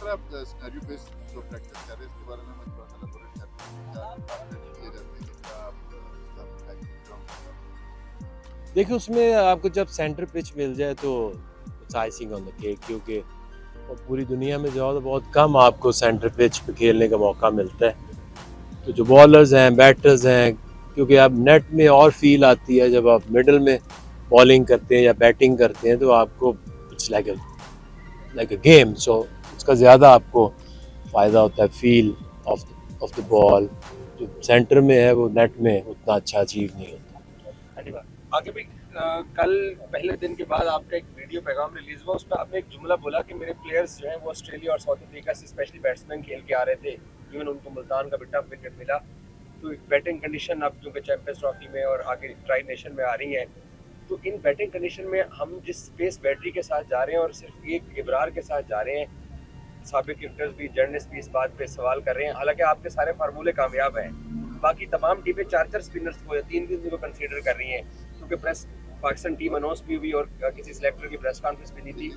रहा है आप सिनेरियो बेस्ड जो प्रैक्टिस कर रहे हैं इसके बारे में मैं थोड़ा सा एलाबोरेट करता हूँ क्या आपने किए जाते हैं क्या आप इसका बैकग्राउंड। देखिए उसमें आपको जब सेंटर पिच मिल जाए तो it's icing on the cake, क्योंकि और पूरी दुनिया में जाओ तो बहुत कम आपको सेंटर पिच पे खेलने का मौका मिलता है। तो जो बॉलर्स हैं, बैटर्स हैं, क्योंकि आप नेट में और फील आती है जब आप मिडल में बॉलिंग करते हैं या बैटिंग करते हैं, तो आपको इट्स लाइक अ गेम, सो उसका ज़्यादा आपको फ़ायदा होता है। फील ऑफ द बॉल जो सेंटर में है वो नेट में उतना अच्छा अचीव नहीं होता। आगे भी कल पहले दिन के बाद आपका एक वीडियो पैगाम रिलीज हुआ, उसमें आपने एक जुमला बोला कि मेरे प्लेयर्स जो हैं वो ऑस्ट्रेलिया और साउथ अफ्रीका से स्पेशली बैट्समैन खेल के आ रहे थे, इवन उनको मुल्तान का भी टफ विकेट मिला। तो बैटिंग कंडीशन अब क्योंकि चैंपियंस ट्रॉफी में और आगे ट्राई नेशन में आ रही है, तो इन बैटिंग कंडीशन में हम जिस पेस बैटरी के साथ जा रहे हैं और सिर्फ एक इब्रार के साथ जा रहे हैं, साबिक क्रिकेटर्स भी, जर्नलिस्ट भी इस बात पे सवाल कर रहे हैं। हालांकि आपके सारे फार्मूले कामयाब हैं, बाकी तमाम टीमें 4 स्पिनर्स को या 3 को कंसीडर कर रही हैं, क्योंकि प्रेस पाकिस्तान टीम अनाउंस भी हुई और किसी सिलेक्टर की प्रेस कॉन्फ्रेंस भी दी थी।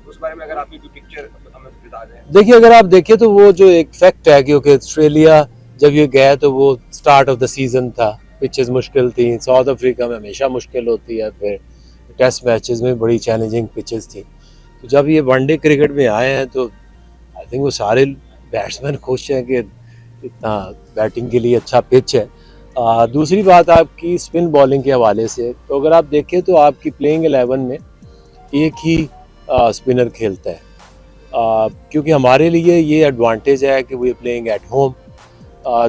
उस बारे में अगर आपकी कोई पिक्चर हमें बता दें। देखिए अगर आप देखें तो वो जो एक फैक्ट है, क्योंकि ऑस्ट्रेलिया जब ये गया तो वो स्टार्ट ऑफ द सीजन था, पिचेस मुश्किल थी, साउथ अफ्रीका में हमेशा मुश्किल होती है, फिर टेस्ट मैचेस में बड़ी चैलेंजिंग पिचेस थी। तो जब ये वनडे क्रिकेट में आए हैं तो आई थिंक वो सारे बैट्समैन खुश हैं कि इतना बैटिंग के लिए अच्छा पिच है। दूसरी बात आपकी स्पिन बॉलिंग के हवाले से, तो अगर आप देखें तो आपकी प्लेइंग 11 में एक ही स्पिनर खेलता है, क्योंकि हमारे लिए ये एडवांटेज है कि वी प्लेइंग एट होम।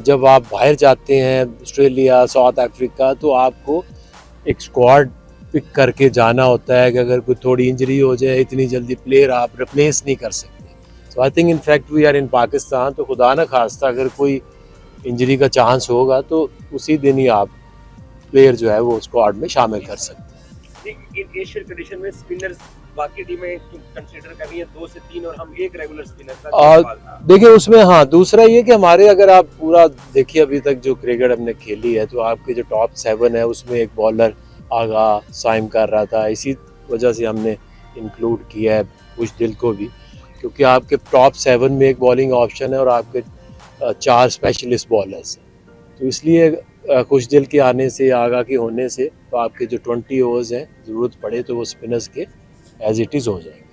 जब आप बाहर जाते हैं ऑस्ट्रेलिया, साउथ अफ्रीका, तो आपको एक स्क्वाड पिक करके जाना होता है कि अगर कोई थोड़ी इंजरी हो जाए इतनी जल्दी प्लेयर आप रिप्लेस नहीं कर सकते। So I think in fact we are in Pakistan, तो खुदा न खास्ता अगर कोई इंजरी का चांस होगा तो उसी दिन ही आप प्लेयर जो है वो स्क्वाड में शामिल कर सकते हैं। एशियन कंडीशन में स्पिनर्स बाकी टीमें कंसीडर कर रही हैं 2 से 3 और हम एक रेगुलर स्पिनर का। देखिए उसमें हाँ, दूसरा ये कि हमारे अगर आप पूरा देखिए अभी तक जो क्रिकेट हमने खेली है, तो आपके जो टॉप 7 है उसमें एक बॉलर आगा साइम कर रहा था, इसी वजह से हमने इंक्लूड किया है कुछ दिल को भी, क्योंकि आपके टॉप 7 में एक बॉलिंग ऑप्शन है और आपके 4 स्पेशलिस्ट बॉलर्स हैं। तो इसलिए खुश दिल के आने से, आगा के होने से, तो आपके जो 20 ओवर्स हैं ज़रूरत पड़े तो वो स्पिनर्स के एज इट इज़ हो जाएंगे।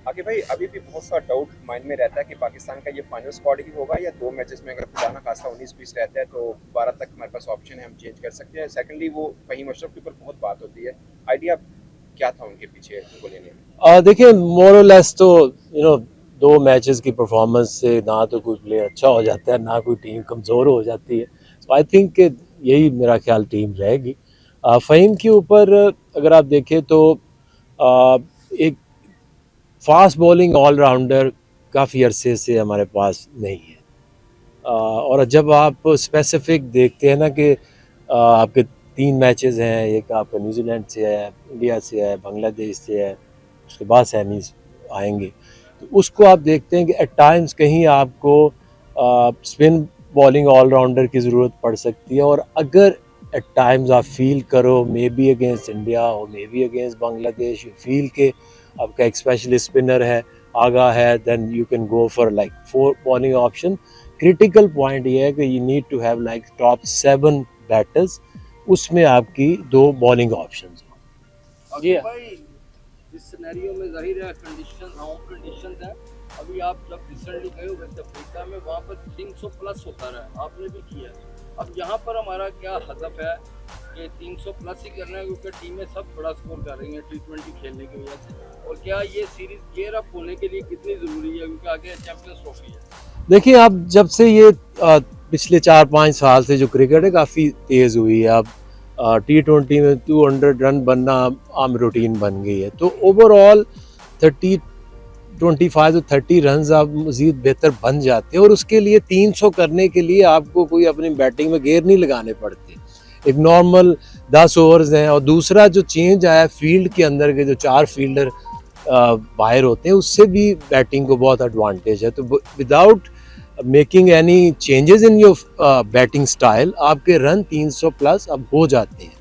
आगे भाई अभी भी बहुत सा डाउट माइंड में रहता है कि पाकिस्तान का ये फाइनल स्क्वाड ही होगा या 2 मैचेस में अगर खुदा ना खास्ता 19-20 रहता है तो 12 तक हमारे पास ऑप्शन है, हम चेंज कर सकते हैं। सेकंडली वो फहीम अशरफ के ऊपर बहुत बात होती है, आइडिया क्या था उनके पीछे उनको लेने में? देखिए मोर और लेस तो 2 मैचेस की परफॉर्मेंस से ना तो कोई प्लेयर अच्छा हो जाता है, ना कोई टीम कमज़ोर हो जाती है। सो आई थिंक यही मेरा ख्याल टीम रहेगी। फ़हीम के ऊपर अगर आप देखें तो एक फास्ट बॉलिंग ऑलराउंडर काफ़ी अरसे से हमारे पास नहीं है, और जब आप स्पेसिफिक देखते हैं ना कि आपके 3 मैचेस हैं, एक आपका न्यूजीलैंड से है, इंडिया से है, बांग्लादेश से है, उसके बाद सेमीज आएंगे, तो उसको आप देखते हैं कि एट टाइम्स कहीं आपको स्पिन बॉलिंग ऑलराउंडर की ज़रूरत पड़ सकती है। और अगर एट टाइम्स आप फील करो मे बी अगेंस्ट इंडिया और may be against Bangladesh, you feel के आपका एक स्पेशलिस्ट स्पिनर है, आगा है, then you can go for like 4 bowling option. Critical point ये है कि you need to have like top 7 batters, उसमें आपकी 2 बॉलिंग ऑप्शंस हो। जी भाई इस सिनेरियो में जाहिर है कंडीशन है। अभी आप जब रिसेंटली गए हो वेस्ट अफ्रीका में, वहाँ पर 300 प्लस होता रहा, आपने भी किया। अब यहाँ पर हमारा क्या हदफ है कि 300 प्लस ही करना है, क्योंकि टीमें सब बड़ा स्कोर कर रही हैं T20 खेलने की वजह से। और क्या ये सीरीज क्लियर अप होने के लिए कितनी ज़रूरी है, क्योंकि आगे चैंपियंस ट्रॉफी है। देखिए अब जब से ये पिछले 4-5 साल से जो क्रिकेट है काफ़ी तेज़ हुई है, अब T20 में 200 रन बनना आम रूटीन बन गई है, तो ओवरऑल 25 to 30 रन आप मज़ीद बेहतर बन जाते हैं, और उसके लिए 300 करने के लिए आपको कोई अपनी बैटिंग में गेयर नहीं लगाने पड़ते, एक नॉर्मल 10 ओवर्स हैं। और दूसरा जो चेंज आया फील्ड के अंदर के जो 4 फील्डर बाहर होते हैं, उससे भी बैटिंग को बहुत एडवांटेज है। तो without making any changes in your batting style आपके रन 300 प्लस अब हो जाते हैं,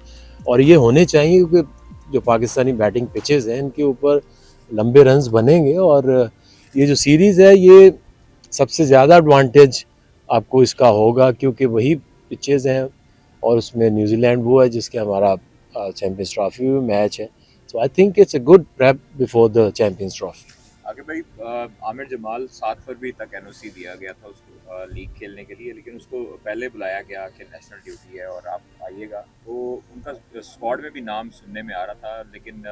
और ये होने चाहिए, क्योंकि जो पाकिस्तानी बैटिंग पिचेस हैं इनके ऊपर लंबे रन्स बनेंगे और ये जो सीरीज़ है ये सबसे ज़्यादा एडवांटेज आपको इसका होगा, क्योंकि वही पिचेस हैं और उसमें न्यूजीलैंड वो है जिसके हमारा चैम्पियंस ट्रॉफी में मैच है। So I think it's a good prep before the Champions Trophy. आगे भाई, आमिर जमाल 7 फरवरी तक एनओसी दिया गया था उसको लीग खेलने के लिए, लेकिन उसको पहले बुलाया गया कि नेशनल ड्यूटी है और आप आइएगा। तो उनका स्क्वाड में भी नाम सुनने में आ रहा था, लेकिन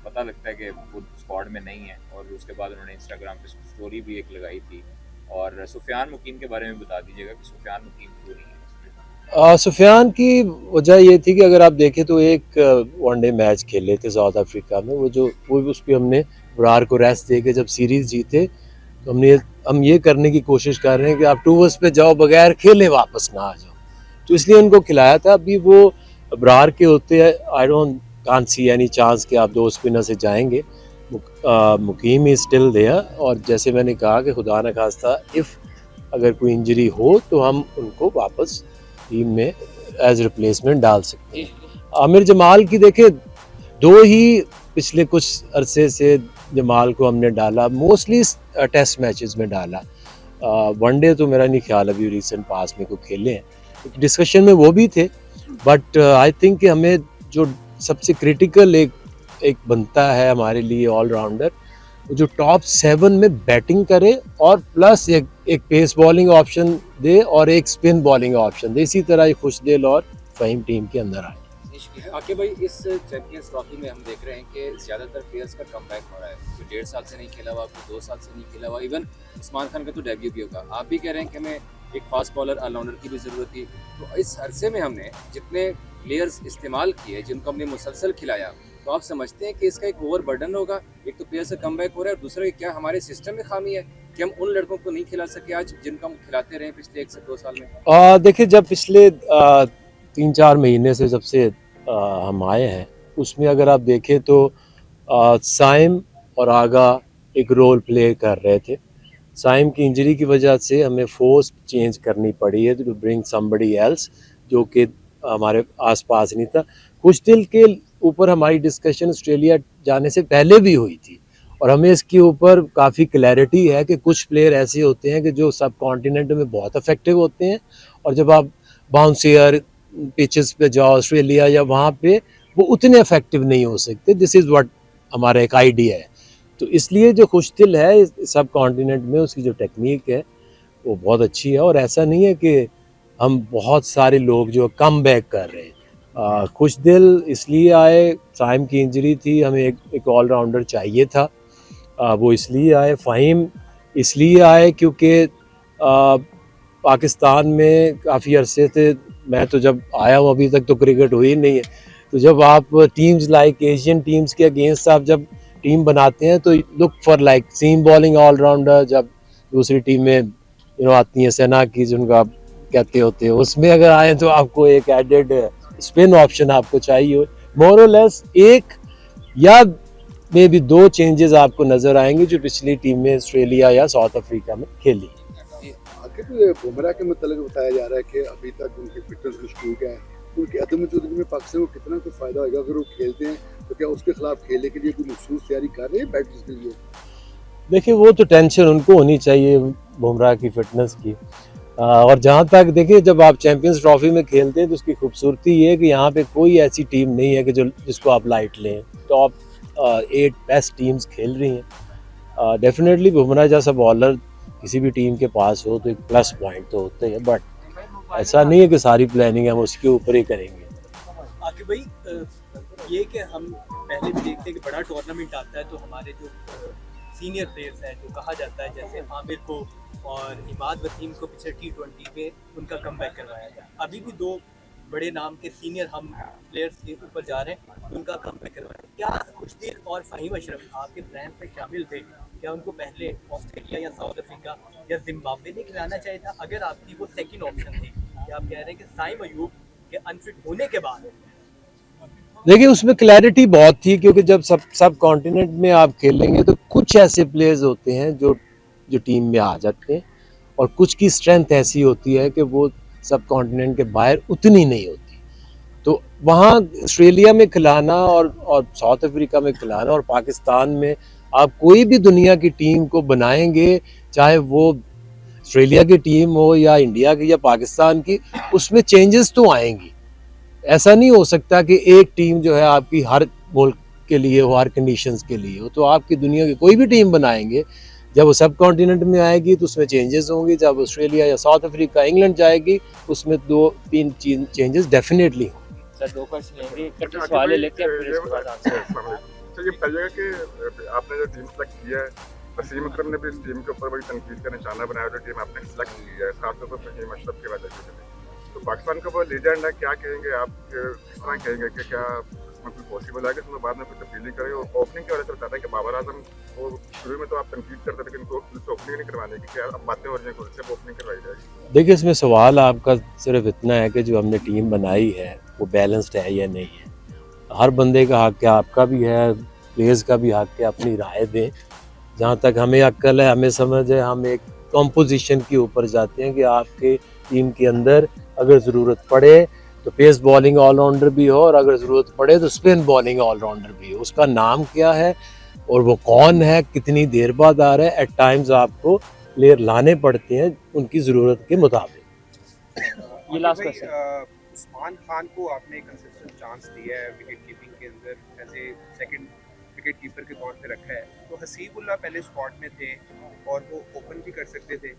पता लगता है कि वो स्क्वाड में नहीं है। और उसके बाद उन्होंने इंस्टाग्राम पे स्टोरी भी एक लगाई थी। और सुफियान मुकीम के बारे में बता दीजिएगा कि सुफियान मुकीम क्यों नहीं है इसमें? सुफियान की वजह ये थी कि अगर आप देखें तो एक वनडे मैच खेले थे साउथ अफ्रीका में, वो उस पर हमने बरार को रेस्ट दे के जब सीरीज़ जीते तो हम ये करने की कोशिश कर रहे हैं कि आप टूवर्स पे जाओ, बगैर खेले वापस ना आ जाओ, तो इसलिए उनको खिलाया था। अभी वो बरार के होते हैं, I don't can't see any chance कि आप 2 स्पिनर से जाएंगे। मुकीम इज स्टिल देयर, और जैसे मैंने कहा कि खुदा न खास्ता इफ़ अगर कोई इंजरी हो तो हम उनको वापस टीम में एज रिप्लेसमेंट डाल सकते हैं। आमिर जमाल की देखे 2 ही पिछले कुछ अरसे से जमाल को हमने डाला, मोस्टली टेस्ट मैचेस में डाला। वनडे तो मेरा नहीं ख्याल अभी रिसेंट पास में को खेले हैं, डिस्कशन में वो भी थे। बट आई थिंक कि हमें जो सबसे क्रिटिकल एक बनता है हमारे लिए ऑलराउंडर, जो टॉप 7 में बैटिंग करे और प्लस एक पेस बॉलिंग ऑप्शन दे और एक स्पिन बॉलिंग ऑप्शन दे। इसी तरह ये खुशदिल और फ़हीम टीम के अंदर आए। आके भाई, इस चैंपियंस ट्रॉफी में हम देख रहे हैं कि ज़्यादातर प्लेयर्स का कमबैक हो रहा है। कोई 1.5 साल से नहीं खेला हुआ, कोई 2 साल से नहीं खेला हुआ, इवन उस्मान खान का तो डेब्यू भी होगा। आप भी कह रहे हैं कि हमें एक फास्ट बॉलर ऑलराउंडर की भी ज़रूरत थी। तो इस अरसे में हमने जितने प्लेयर्स इस्तेमाल किए, जिनको हमने मुसलसल खिलाया, तो आप समझते हैं कि इसका एक ओवर बर्डन होगा? एक तो प्लेयर से कमबैक हो रहा है, और दूसरा क्या हमारे सिस्टम में खामी है कि हम उन लड़कों को नहीं खिला सके आज जिनको हम खिलाते रहे पिछले 1 से 2 साल में? देखिए, जब पिछले 3-4 महीने से जब से हम आए हैं, उसमें अगर आप देखें तो साइम और आगा एक रोल प्ले कर रहे थे। साइम की इंजरी की वजह से हमें फोर्स चेंज करनी पड़ी है टू ब्रिंग समबडी एल्स, जो कि हमारे आसपास नहीं था। खुशदिल के ऊपर हमारी डिस्कशन ऑस्ट्रेलिया जाने से पहले भी हुई थी, और हमें इसके ऊपर काफ़ी क्लैरिटी है कि कुछ प्लेयर ऐसे होते हैं कि जो सब कॉन्टिनेंट में बहुत इफेक्टिव होते हैं, और जब आप बाउंसियर पिचेस पे जाओ ऑस्ट्रेलिया या वहाँ पे, वो उतने इफेक्टिव नहीं हो सकते। दिस इज़ व्हाट हमारा एक आइडिया है। तो इसलिए जो खुशदिल है सब कॉन्टिनेंट में, उसकी जो टेक्निक है वो बहुत अच्छी है, और ऐसा नहीं है कि हम बहुत सारे लोग जो कम बैक कर रहे हैं। खुशदिल इसलिए आए, साइम की इंजरी थी, हमें एक ऑलराउंडर चाहिए था, वो इसलिए आए। फ़हीम इसलिए आए क्योंकि पाकिस्तान में काफ़ी अरसे से, मैं तो जब आया हूँ अभी तक तो क्रिकेट हुई नहीं है, तो जब आप टीम्स लाइक एशियन टीम्स के अगेंस्ट आप जब टीम बनाते हैं तो look for like seam bowling allrounder. जब दूसरी टीमें आती हैं सेना की, जिनको आप कहते होते हो, उसमें अगर आए तो आपको एक एडेड स्पिन ऑप्शन आपको चाहिए। मोर और लेस एक या मे भी 2 चेंजेस आपको नज़र आएंगे जो पिछली टीम में ऑस्ट्रेलिया या साउथ अफ्रीका में खेली। आगे तो ये बुमराह के मतलब बताया जा रहा है कि अभी तक उनकी फिटनेस कुछ टूट है, उनकी अदम मौजूदगी में पाकिस्तान को कितना कुछ फ़ायदा होगा अगर वो खेलते हैं, तो क्या उसके खिलाफ खेलने के लिए कोई मखसूस तैयारी कर रहे हैं बैटर्स के लिए? देखिए, वो तो टेंशन उनको होनी चाहिए बुमराह की फ़िटनेस की। और जहाँ तक देखिए, जब आप चैम्पियंस ट्रॉफी में खेलते हैं तो उसकी खूबसूरती ये है कि यहाँ पे कोई ऐसी टीम नहीं है कि जिसको आप लाइट लें। टॉप 8 बेस्ट टीम्स खेल रही हैं। डेफिनेटली बुमराह जैसा बॉलर किसी भी टीम के पास हो तो एक प्लस पॉइंट तो होता है, बट ऐसा नहीं है कि सारी प्लानिंग हम उसके ऊपर ही करेंगे। आगे भाई, ये कि हम पहले भी देखते हैं कि बड़ा टूर्नामेंट आता है तो हमारे जो सीनियर प्लेयर्स हैं, जो कहा जाता है, जैसे आमिर को और इमाद वसीम को पिछले T20 में उनका कमबैक करवाया था, अभी भी 2 बड़े नाम के सीनियर हम प्लेयर्स के ऊपर जा रहे हैं, उनका कमबैक करवाया। क्या खुशदिल और फ़हीम अशरफ आपके प्लान में शामिल थे? क्या उनको पहले ऑस्ट्रेलिया या साउथ अफ्रीका या जिम्बाब्वे नहीं खिलाना चाहिए था अगर आपकी वो सेकंड ऑप्शन थी? क्या आप कह रहे हैं कि साइम अयूब के अनफिट होने के बाद? देखिए, उसमें क्लैरिटी बहुत थी, क्योंकि जब सब कॉन्टिनेंट में आप खेलेंगे तो कुछ ऐसे प्लेयर्स होते हैं जो टीम में आ जाते हैं, और कुछ की स्ट्रेंथ ऐसी होती है कि वो सब कॉन्टिनेंट के बाहर उतनी नहीं होती। तो वहाँ ऑस्ट्रेलिया में खिलाना और साउथ अफ्रीका में खिलाना और पाकिस्तान में आप कोई भी दुनिया की टीम को बनाएंगे, चाहे वो ऑस्ट्रेलिया की टीम हो या इंडिया की या पाकिस्तान की, उसमें चेंजेस तो आएंगी। ऐसा नहीं हो सकता कि एक टीम जो है आपकी हर मुल्क के लिए हो, हर कंडीशंस के लिए हो। तो आपकी दुनिया की कोई भी टीम बनाएंगे, जब वो सब कॉन्टिनेंट में आएगी तो उसमें चेंजेस होंगे। जब ऑस्ट्रेलिया या साउथ अफ्रीका, इंग्लैंड जाएगी, उसमें 2-3 चेंजेस डेफिनेटली होंगे। सर 2 क्वेश्चन लेंगे, इकट्ठे सवाल लेते हैं, फिर इसके बाद आंसर। तो ये बताइएगा कि आपने जो टीम सेलेक्ट किया है, वसीम अकरम ने भी इस टीम के ऊपर बड़ी तनकीद का निशाना बनाया, जो टीम आपने सेलेक्ट की है, खासतौर पर फहीम अशरफ की वजह से। तो पाकिस्तान का वो लीजेंड है, क्या कहेंगे आप, किस तरह कहेंगे कि क्या इसमें कोई पॉसिबल है कि इसमें बाद में कोई तब्दीली करें? और ओपनिंग की वजह से बताता है कि बाबर आजम को शुरू में तो आप तनकीद करते थे, लेकिन उनको ओपनिंग नहीं करवाने की, क्या अब बातें हो रही हैं कि उससे ओपनिंग करवाई जाएगी? देखिए, इसमें सवाल आपका सिर्फ इतना है कि जो हमने टीम बनाई है वो बैलेंस्ड है या नहीं है। हर बंदे का हक है, आपका भी है, प्लेयर्स का भी हक है, अपनी राय दें। जहाँ तक हमें अक्ल है, हमें समझ है, हम एक कॉम्पोजिशन के ऊपर जाते हैं कि आपके टीम के अंदर अगर ज़रूरत पड़े तो पेस बॉलिंग ऑलराउंडर भी हो, और अगर ज़रूरत पड़े तो स्पिन बॉलिंग ऑलराउंडर भी हो। उसका नाम क्या है और वो कौन है, कितनी देर बाद आ रहा है। एट टाइम्स आपको प्लेयर लाने पड़ते हैं उनकी ज़रूरत के मुताबिक। ये लास्ट क्वेश्चन। उस्मान खान को आपने कंसिस्टेंट चांस दिया है विकेट कीपिंग के अंदर, ऐसे सेकंड विकेट कीपर के तौर पे रखा है। तो हसीबुल्लाह पहले स्क्वाड में थे और वो ओपन भी कर सकते थे,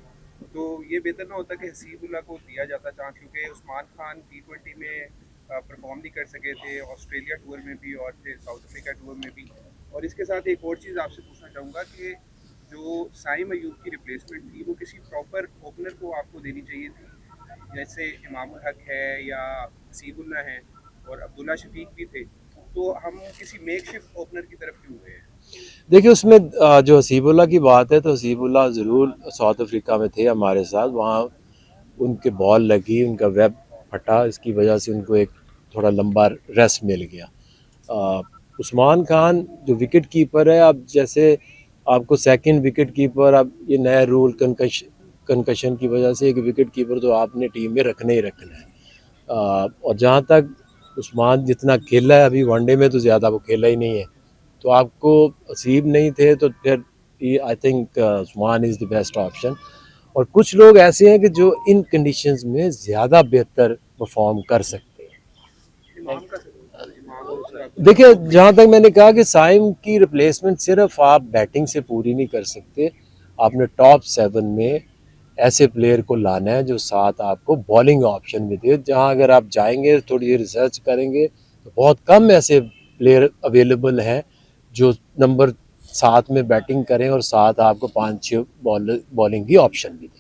तो ये बेहतर ना होता कि हसीबुल्लाह को दिया जाता चांस, क्योंकि उस्मान खान T20 में परफॉर्म नहीं कर सके थे, ऑस्ट्रेलिया टूर में भी और फिर साउथ अफ्रीका टूर में भी। और इसके साथ एक और चीज़ आपसे पूछना चाहूँगा कि जो साइम अयूब की रिप्लेसमेंट थी, वो किसी प्रॉपर ओपनर को आपको देनी चाहिए थी, जैसे इमामुल हक है या हसीबुल्लाह है और अब्दुल्ला शफीक भी थे, तो हम किसी मेकशिफ्ट ओपनर की तरफ क्यों गए? देखिए, उसमें जो हसीबुल्लाह की बात है, तो हसीबुल्लाह ज़रूर साउथ अफ्रीका में थे हमारे साथ, वहाँ उनके बॉल लगी, उनका वेब फटा, इसकी वजह से उनको एक थोड़ा लंबा रेस्ट मिल गया। उस्मान खान जो विकेट कीपर है, अब जैसे आपको सेकंड विकेट कीपर, अब ये नया रूल कंकशन की वजह से एक विकेट कीपर तो आपने टीम में रखना ही रखना है। और जहाँ तक उस्मान जितना खेला है अभी वनडे में, तो ज़्यादा वो खेला ही नहीं है। तो आपको हसीब नहीं थे तो फिर I think Usman is the best option. और कुछ लोग ऐसे हैं कि जो इन कंडीशंस में ज़्यादा बेहतर परफॉर्म कर सकते हैं। इमाम का देखिए, जहाँ तक मैंने कहा कि साइम की रिप्लेसमेंट सिर्फ आप बैटिंग से पूरी नहीं कर सकते, आपने टॉप 7 में ऐसे प्लेयर को लाना है जो साथ आपको बॉलिंग ऑप्शन भी दे। जहाँ अगर आप जाएंगे, थोड़ी रिसर्च करेंगे, तो बहुत कम ऐसे प्लेयर अवेलेबल हैं जो नंबर 7 में बैटिंग करें और साथ आपको 5-6 बॉलिंग की ऑप्शन भी दें।